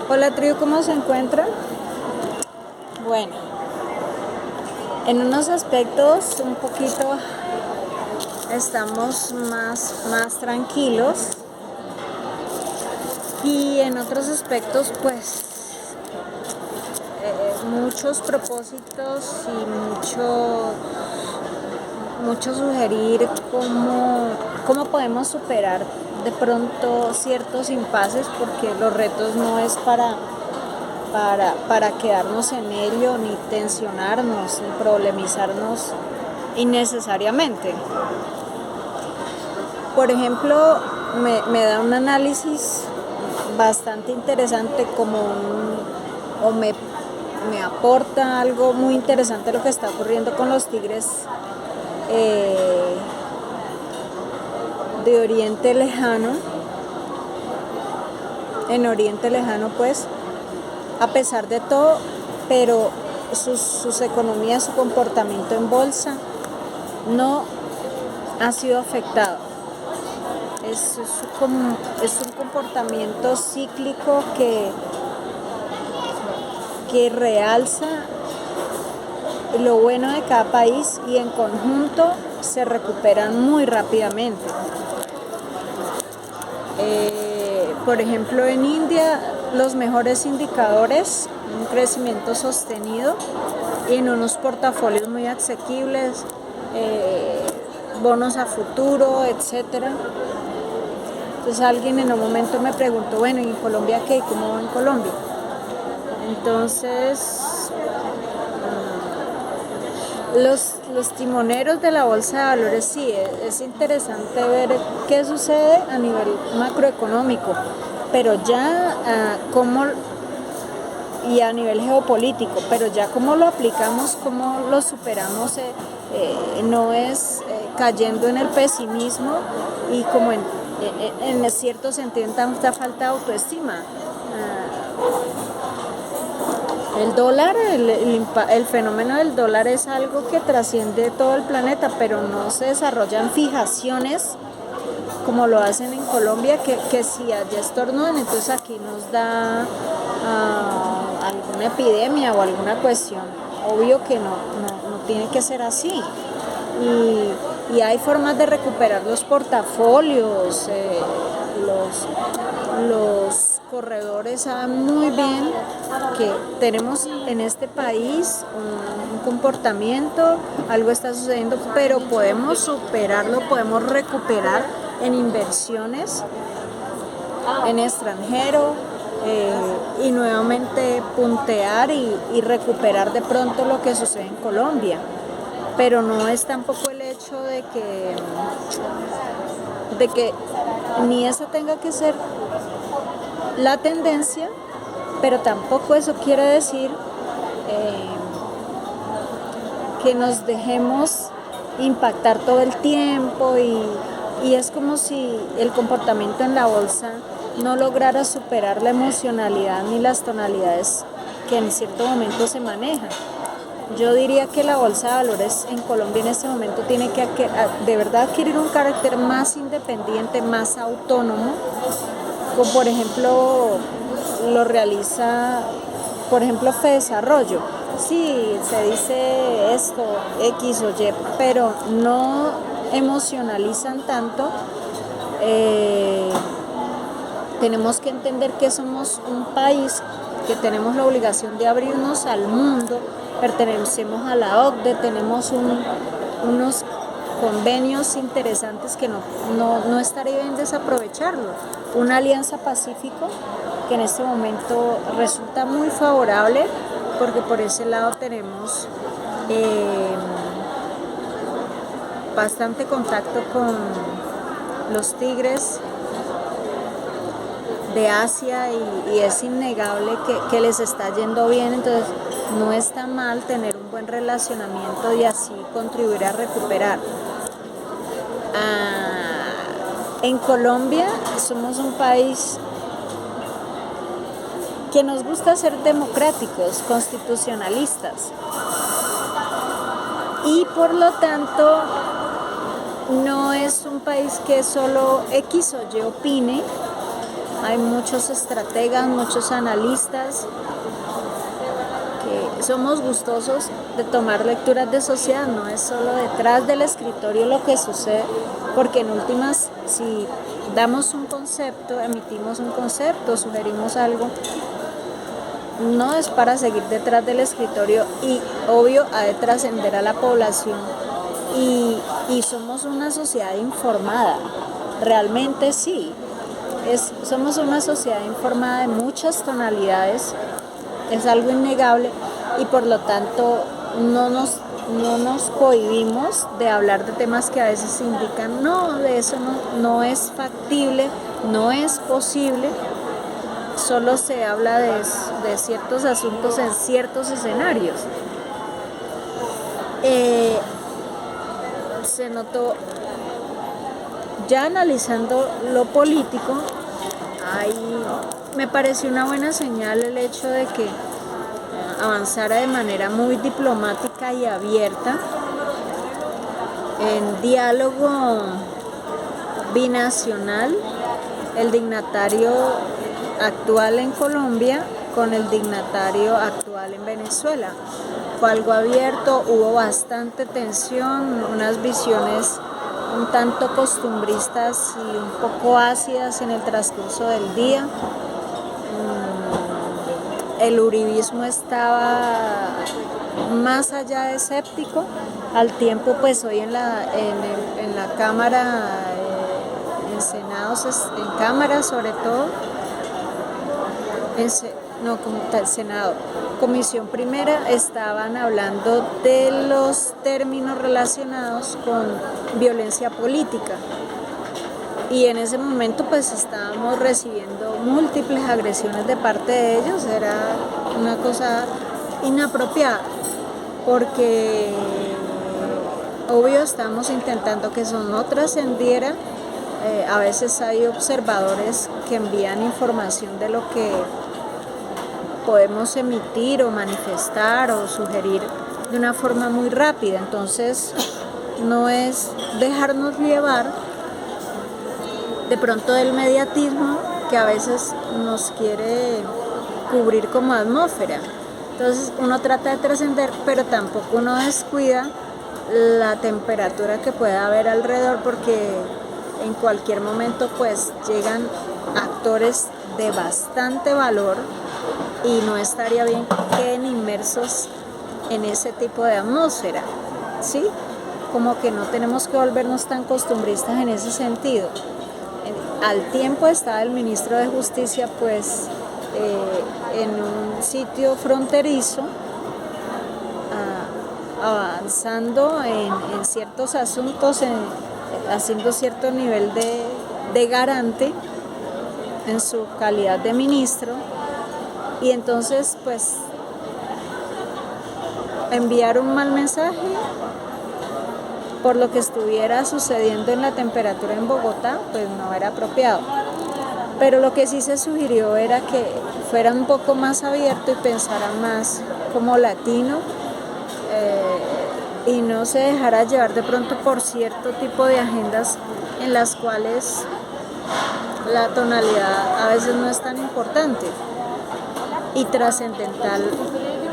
Hola tribu, ¿cómo se encuentran? Bueno, en unos aspectos un poquito estamos más tranquilos y en otros aspectos pues muchos propósitos y mucho sugerir cómo podemos superar de pronto ciertos impases, porque los retos no es para quedarnos en ello, ni tensionarnos, ni problemizarnos innecesariamente. Por ejemplo, me da un análisis bastante interesante o me aporta algo muy interesante lo que está ocurriendo con los tigres de Oriente Lejano, en Oriente Lejano pues, a pesar de todo, pero sus economías, su comportamiento en bolsa no ha sido afectado. Es un comportamiento cíclico que realza lo bueno de cada país y en conjunto se recuperan muy rápidamente. Por ejemplo, en India los mejores indicadores, un crecimiento sostenido y en unos portafolios muy asequibles, bonos a futuro, etcétera. Entonces alguien en un momento me preguntó, bueno, ¿y en Colombia qué? ¿Cómo va en Colombia? Entonces, los timoneros de la bolsa de valores, sí, es interesante ver qué sucede a nivel macroeconómico, pero ya y a nivel geopolítico, pero ya cómo lo aplicamos, cómo lo superamos, no es cayendo en el pesimismo y como en cierto sentido en tanta falta de autoestima. El dólar, el fenómeno del dólar es algo que trasciende todo el planeta, pero no se desarrollan fijaciones como lo hacen en Colombia, que si allá estornudan, entonces aquí nos da alguna epidemia o alguna cuestión. Obvio que no tiene que ser así. Y hay formas de recuperar los portafolios, los corredores saben muy bien que tenemos en este país un comportamiento, algo está sucediendo, pero podemos superarlo, podemos recuperar en inversiones en extranjero y nuevamente puntear y recuperar de pronto lo que sucede en Colombia. Pero no es tampoco el hecho de que ni esa tenga que ser la tendencia, pero tampoco eso quiere decir que nos dejemos impactar todo el tiempo y es como si el comportamiento en la bolsa no lograra superar la emocionalidad ni las tonalidades que en cierto momento se manejan. Yo diría que la bolsa de valores en Colombia en este momento tiene que de verdad adquirir un carácter más independiente, más autónomo, como por ejemplo lo realiza, por ejemplo, Fedesarrollo. Sí, se dice esto, X o Y, pero no emocionalizan tanto. Tenemos que entender que somos un país que tenemos la obligación de abrirnos al mundo, pertenecemos a la OCDE, tenemos unos convenios interesantes que no estaría bien desaprovecharlo. Una alianza Pacífico que en este momento resulta muy favorable porque por ese lado tenemos bastante contacto con los tigres de Asia y es innegable que les está yendo bien, entonces no está mal tener un buen relacionamiento y así contribuir a recuperar. En Colombia somos un país que nos gusta ser democráticos, constitucionalistas y por lo tanto no es un país que solo X o Y opine hay muchos estrategas, muchos analistas que somos gustosos de tomar lecturas de sociedad, no es solo detrás del escritorio lo que sucede, porque en últimas, si damos un concepto, emitimos un concepto, sugerimos algo, no es para seguir detrás del escritorio y obvio ha de trascender a la población y somos una sociedad informada, realmente sí, somos una sociedad informada de muchas tonalidades, es algo innegable y por lo tanto no nos cohibimos de hablar de temas que a veces indican, no, de eso no es factible, no es posible, solo se habla de ciertos asuntos en ciertos escenarios. Se notó, ya analizando lo político, me pareció una buena señal el hecho de que avanzara de manera muy diplomática y abierta en diálogo binacional el dignatario actual en Colombia con el dignatario actual en Venezuela. Fue algo abierto, hubo bastante tensión, unas visiones un tanto costumbristas y un poco ácidas en el transcurso del día. El uribismo estaba más allá de escéptico, al tiempo pues hoy en la Cámara, en Senados, en Cámara sobre todo, Senado, Comisión Primera, estaban hablando de los términos relacionados con violencia política. Y en ese momento pues estábamos recibiendo múltiples agresiones de parte de ellos, era una cosa inapropiada, porque obvio estamos intentando que eso no trascendiera, a veces hay observadores que envían información de lo que podemos emitir o manifestar o sugerir de una forma muy rápida, entonces no es dejarnos llevar de pronto del mediatismo que a veces nos quiere cubrir como atmósfera. Entonces uno trata de trascender, pero tampoco uno descuida la temperatura que pueda haber alrededor, porque en cualquier momento pues llegan actores de bastante valor y no estaría bien que queden inmersos en ese tipo de atmósfera, ¿sí? Como que no tenemos que volvernos tan costumbristas en ese sentido. Al tiempo estaba el ministro de Justicia pues en un sitio fronterizo, avanzando en ciertos asuntos, haciendo cierto nivel de garante en su calidad de ministro, y entonces pues enviar un mal mensaje por lo que estuviera sucediendo en la temperatura en Bogotá, pues no era apropiado. Pero lo que sí se sugirió era que fuera un poco más abierto y pensara más como latino, y no se dejara llevar de pronto por cierto tipo de agendas en las cuales la tonalidad a veces no es tan importante y trascendental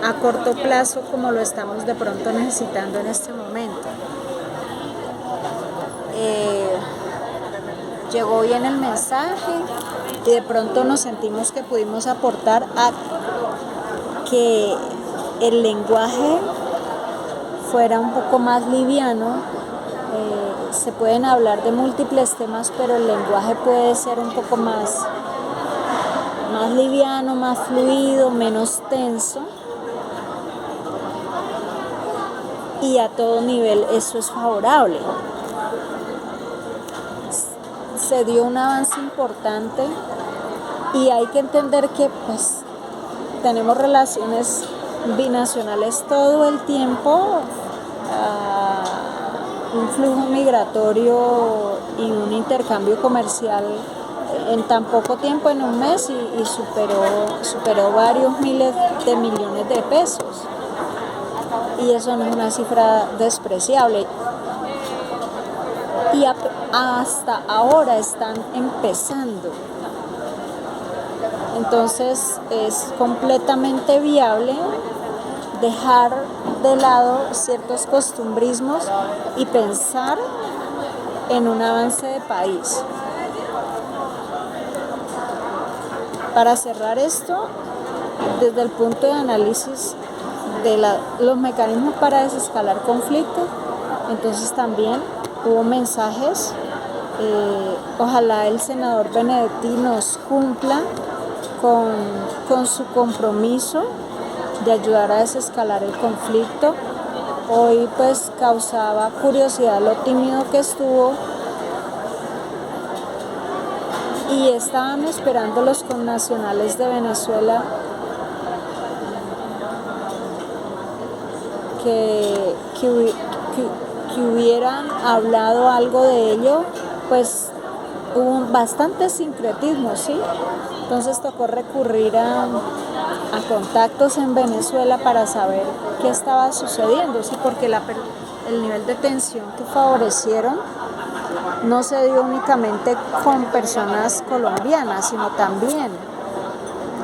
a corto plazo como lo estamos de pronto necesitando en este momento. Llegó bien el mensaje y de pronto nos sentimos que pudimos aportar a que el lenguaje fuera un poco más liviano. Se pueden hablar de múltiples temas, pero el lenguaje puede ser un poco más liviano, más fluido, menos tenso, y a todo nivel eso es favorable. Se dio un avance importante y hay que entender que pues tenemos relaciones binacionales todo el tiempo, un flujo migratorio y un intercambio comercial en tan poco tiempo, en un mes, y superó varios miles de millones de pesos, y eso no es una cifra despreciable. Y hasta ahora están empezando Entonces es completamente viable dejar de lado ciertos costumbrismos y pensar en un avance de país. Para cerrar esto, desde el punto de análisis de los mecanismos para desescalar conflictos, entonces también hubo mensajes. Ojalá el senador Benedetti nos cumpla con su compromiso de ayudar a desescalar el conflicto. Hoy pues causaba curiosidad lo tímido que estuvo y estaban esperando los connacionales de Venezuela que hubieran hablado algo de ello, pues hubo bastante sincretismo, ¿sí? Entonces tocó recurrir a contactos en Venezuela para saber qué estaba sucediendo, ¿sí? Porque el nivel de tensión que favorecieron no se dio únicamente con personas colombianas, sino también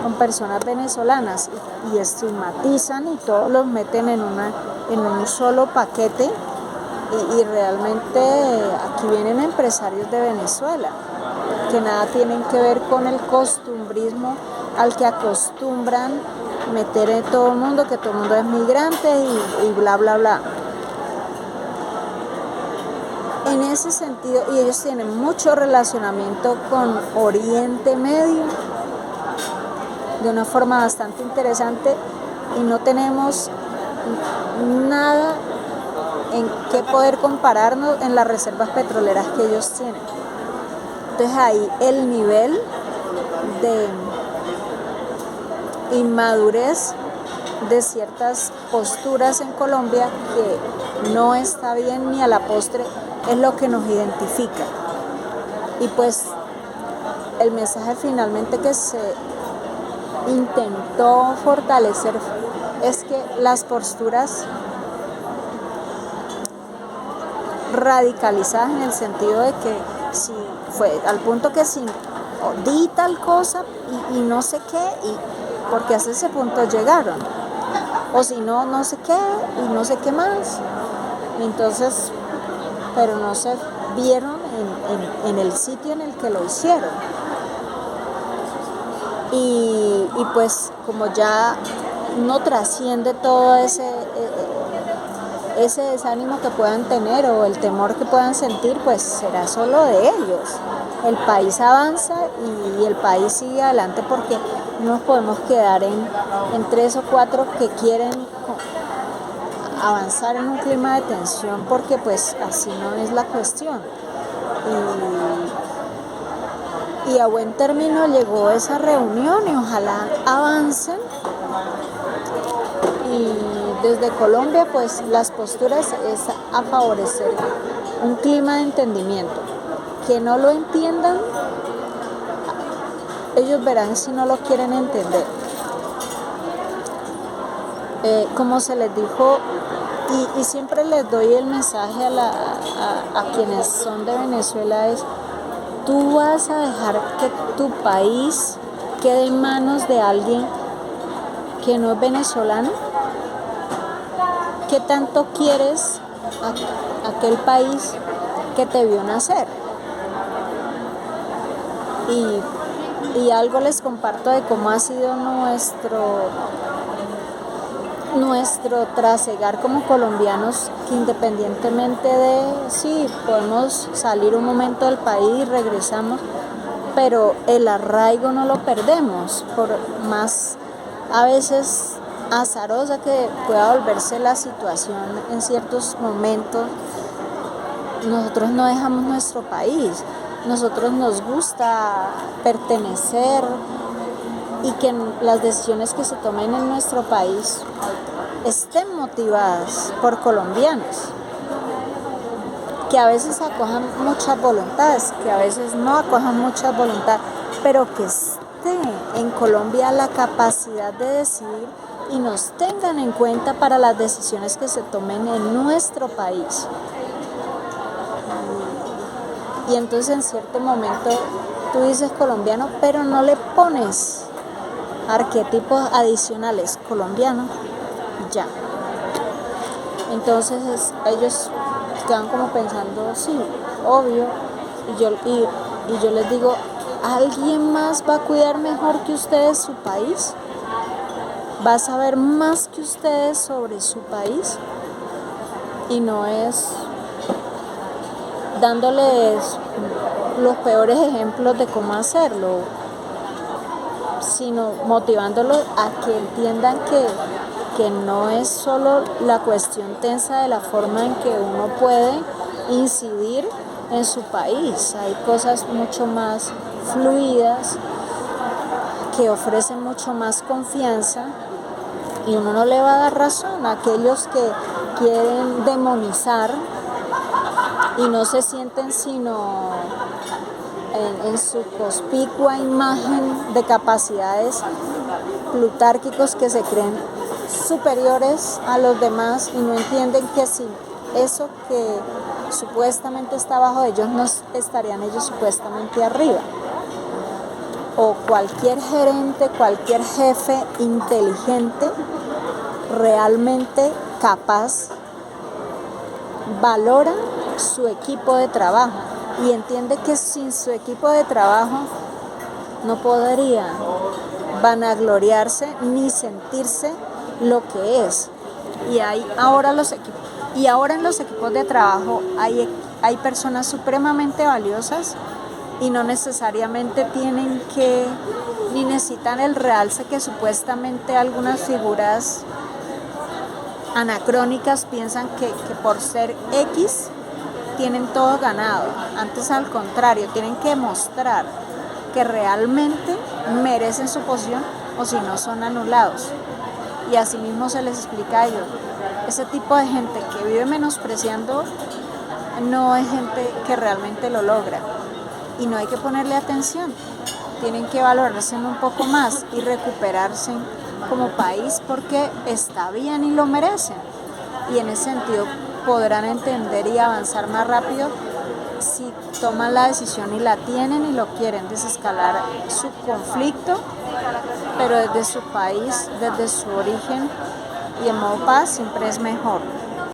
con personas venezolanas y estigmatizan y todos los meten en un solo paquete y realmente aquí vienen empresarios de Venezuela que nada tienen que ver con el costumbrismo al que acostumbran meter en todo el mundo, que todo el mundo es migrante y bla bla bla. En ese sentido, y ellos tienen mucho relacionamiento con Oriente Medio de una forma bastante interesante y no tenemos nada en qué poder compararnos en las reservas petroleras que ellos tienen. Entonces ahí el nivel de inmadurez de ciertas posturas en Colombia que no está bien ni a la postre es lo que nos identifica. Y pues el mensaje finalmente que se intentó fortalecer es que las posturas radicalizadas en el sentido de que si fue al punto que si di tal cosa y no sé qué, y porque hasta ese punto llegaron, o si no, no sé qué y no sé qué más, entonces, pero no se vieron en el sitio en el que lo hicieron. Y pues como ya no trasciende todo ese desánimo que puedan tener o el temor que puedan sentir, pues será solo de ellos. El país avanza y el país sigue adelante porque no nos podemos quedar en 3 o 4 que quieren avanzar en un clima de tensión, porque pues así no es la cuestión. Y a buen término llegó esa reunión y ojalá avancen. Y desde Colombia pues las posturas es a favorecer un clima de entendimiento. Que no lo entiendan, ellos verán si no lo quieren entender. Como se les dijo, y siempre les doy el mensaje a quienes son de Venezuela, es: tú vas a dejar que tu país quede en manos de alguien que no es venezolano. ¿Qué tanto quieres a aquel país que te vio nacer? Y algo les comparto de cómo ha sido nuestro trasegar como colombianos, que independientemente de si podemos salir un momento del país, regresamos, pero el arraigo no lo perdemos, por más a veces azarosa que pueda volverse la situación en ciertos momentos. Nosotros no dejamos nuestro país, nosotros nos gusta pertenecer y que las decisiones que se tomen en nuestro país estén motivadas por colombianos, que a veces acojan muchas voluntades, que a veces no acojan muchas voluntades, pero que esté en Colombia la capacidad de decidir y nos tengan en cuenta para las decisiones que se tomen en nuestro país. Y entonces en cierto momento tú dices colombiano, pero no le pones arquetipos adicionales colombiano, ya. Entonces ellos quedan como pensando, sí, obvio, y yo les digo, ¿alguien más va a cuidar mejor que ustedes su país? ¿Va a saber más que ustedes sobre su país? Y no es dándoles los peores ejemplos de cómo hacerlo, sino motivándolos a que entiendan que no es solo la cuestión tensa de la forma en que uno puede incidir en su país. Hay cosas mucho más fluidas que ofrecen mucho más confianza y uno no le va a dar razón a aquellos que quieren demonizar y no se sienten sino en su conspicua imagen de capacidades plutárquicos que se creen superiores a los demás y no entienden que si eso que supuestamente está abajo de ellos no estarían ellos supuestamente arriba. O cualquier gerente, cualquier jefe inteligente, realmente capaz, valora su equipo de trabajo y entiende que sin su equipo de trabajo no podría vanagloriarse ni sentirse lo que es. Y ahora en los equipos de trabajo hay personas supremamente valiosas y no necesariamente tienen que ni necesitan el realce que supuestamente algunas figuras anacrónicas piensan que por ser X tienen todo ganado. Antes, al contrario, tienen que mostrar que realmente merecen su posición o si no son anulados. Y asimismo se les explica a ellos. Ese tipo de gente que vive menospreciando no es gente que realmente lo logra y no hay que ponerle atención. Tienen que valorarse un poco más y recuperarse como país porque está bien y lo merecen. Y en ese sentido podrán entender y avanzar más rápido si toman la decisión y la tienen y lo quieren, desescalar su conflicto, pero desde su país, desde su origen y en modo paz siempre es mejor.